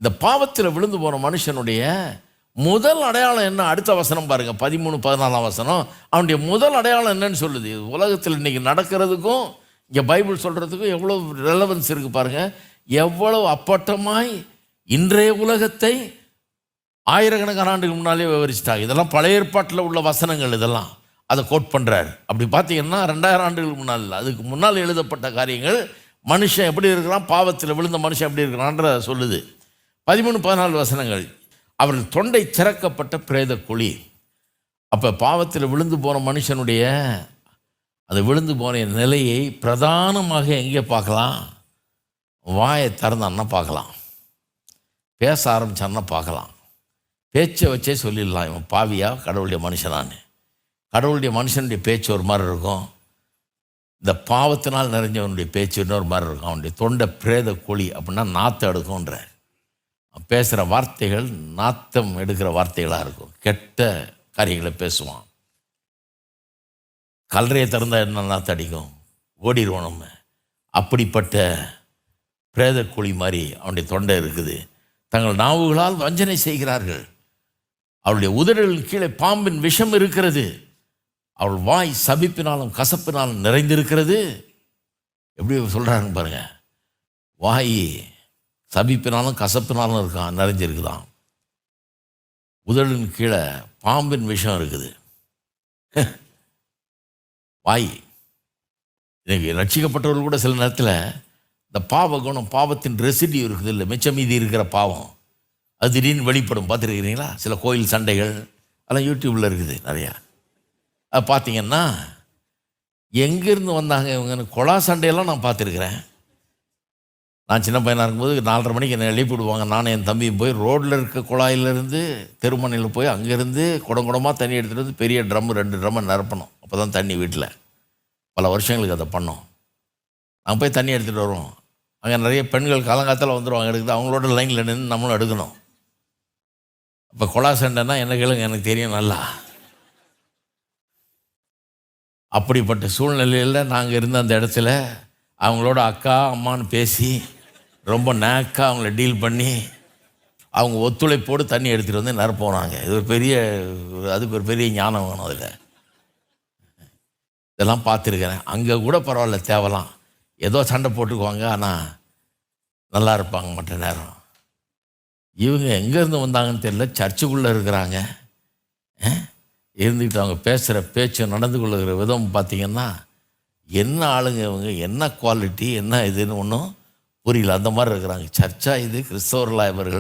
இந்த பாவத்தில் விழுந்து போன மனுஷனுடைய முதல் அடையாளம் என்ன? அடுத்த வசனம் பாருங்க, 13-14 வசனம். அவனுடைய முதல் அடையாளம் என்னன்னு சொல்லுது. உலகத்தில் இன்னைக்கு நடக்கிறதுக்கும் இங்கே பைபிள் சொல்கிறதுக்கும் எவ்வளோ ரெலவன்ஸ் இருக்குது பாருங்க. எவ்வளவு அப்பட்டமாய் இன்றைய உலகத்தை ஆயிரக்கணக்கான ஆண்டுக்கு முன்னாலே விவரிச்சிட்டாங்க. இதெல்லாம் பழைய ஏற்பாட்டில் உள்ள வசனங்கள், இதெல்லாம் அதை கோட் பண்ணுறார். அப்படி பார்த்தீங்கன்னா 2000 ஆண்டுகளுக்கு முன்னால் இல்லை, அதுக்கு முன்னால் எழுதப்பட்ட காரியங்கள். மனுஷன் எப்படி இருக்கிறான், பாவத்தில் விழுந்த மனுஷன் எப்படி இருக்கிறான்ற சொல்லுது. 13-14 வசனங்கள். அவர்கள் தொண்டை திறக்கப்பட்ட பிரேத குழி. அப்போ பாவத்தில் விழுந்து போன மனுஷனுடைய அது விழுந்து போன நிலையை பிரதானமாக எங்கே பார்க்கலாம்? வாயை திறந்தான்னா பார்க்கலாம், பேச ஆரம்பித்தான்னா பார்க்கலாம். பேச்சை வச்சே சொல்லிடலாம், இவன் பாவியா கடவுளுடைய மனுஷனான்னு. கடவுளுடைய மனுஷனுடைய பேச்சு ஒரு மாதிரி இருக்கும், இந்த பாவத்தினால் நிறைஞ்சவனுடைய பேச்சு இன்னொரு மாதிரி இருக்கும். அவனுடைய தொண்டை பிரேத குழி அப்படின்னா நாற்றம் எடுக்கும்ன்ற. பேசுகிற வார்த்தைகள் நாத்தம் எடுக்கிற வார்த்தைகளாக இருக்கும், கெட்ட காரியங்களை பேசுவான். கல்லறையை திறந்தால் என்ன நாற்றம் அடிக்கும், ஓடிடுவோம் நம்ம. அப்படிப்பட்ட பிரேத குழி மாதிரி அவனுடைய தொண்டை இருக்குது. தங்கள் நாவுகளால் வஞ்சனை செய்கிறார்கள். அவளுடைய உதடுகளின் கீழே பாம்பின் விஷம் இருக்கிறது. அவள் வாய் சபிப்பினாலும் கசப்பினாலும் நிறைந்திருக்கிறது. எப்படி சொல்கிறாங்க பாருங்க, வாய் சபிப்பினாலும் கசப்பினாலும் இருக்கான், நிறைஞ்சிருக்குதான். உதடின் கீழே பாம்பின் விஷம் இருக்குது. வாய். இன்னைக்கு ரட்சிக்கப்பட்டவர்கள் கூட சில நேரத்தில் இந்த பாவ குணம், பாவத்தின் ரெசிடியூ இருக்குது இல்லை, மிச்சம் மீதி இருக்கிற பாவம், அது திடீர்னு வெளிப்படும். பார்த்துருக்கிறீங்களா? சில கோயில் சண்டைகள் அதெல்லாம் யூடியூப்பில் இருக்குது நிறையா. அது பார்த்தீங்கன்னா எங்கேருந்து வந்தாங்க இவங்கன்னு கொலா சண்டையெல்லாம் நான் பார்த்துருக்குறேன். நான் சின்ன பையனாக இருக்கும்போது 4:30 மணிக்கு என்னை எழுப்பி விடுவாங்க. நானும் என் தம்பியும் போய் ரோட்டில் இருக்க குழாயிலேருந்து தெருமனையில் போய் அங்கேருந்து குடங்குடமாக தண்ணி எடுத்துகிட்டு வந்து பெரிய ட்ரம்மு 2 ட்ரம்மை நிரப்பணும். அப்போ தான் தண்ணி வீட்டில். பல வருஷங்களுக்கு அதை பண்ணோம். நாங்கள் போய் தண்ணி எடுத்துகிட்டு வருவோம். அங்கே நிறைய பெண்கள் காலங்காலத்தில் வந்துடுவாங்க எடுக்குது. அவங்களோட லைனில் நின்று நம்மளும் எடுக்கணும். இப்போ கொலா சண்டைன்னா என்ன கேளுங்க, எனக்கு தெரியும் நல்லா. அப்படிப்பட்ட சூழ்நிலையில் நாங்கள் இருந்த அந்த இடத்துல அவங்களோட அக்கா அம்மான்னு பேசி ரொம்ப நேக்காக அவங்கள டீல் பண்ணி அவங்க ஒத்துழைப்போடு தண்ணி எடுத்துகிட்டு வந்து நிரப்போனாங்க. இது ஒரு பெரிய, அதுக்கு ஒரு பெரிய ஞானம் வேணும். அதில் இதெல்லாம் பார்த்துருக்கிறேன். அங்கே கூட பரவாயில்ல, தேவலாம் ஏதோ சண்டை போட்டுக்குவாங்க, ஆனால் நல்லா இருப்பாங்க மற்ற நேரம். இவங்க எங்கேருந்து வந்தாங்கன்னு தெரியல, சர்ச்சுக்குள்ளே இருக்கிறாங்க. இருந்துக்கிட்டு அவங்க பேசுகிற பேச்சு, நடந்து கொள்ளுகிற விதம் பார்த்திங்கன்னா என்ன ஆளுங்க இவங்க, என்ன குவாலிட்டி, என்ன இதுன்னு ஒன்றும் புரியல. அந்த மாதிரி இருக்கிறாங்க. சர்ச்சா இது, கிறிஸ்தவர்களா இவர்கள்?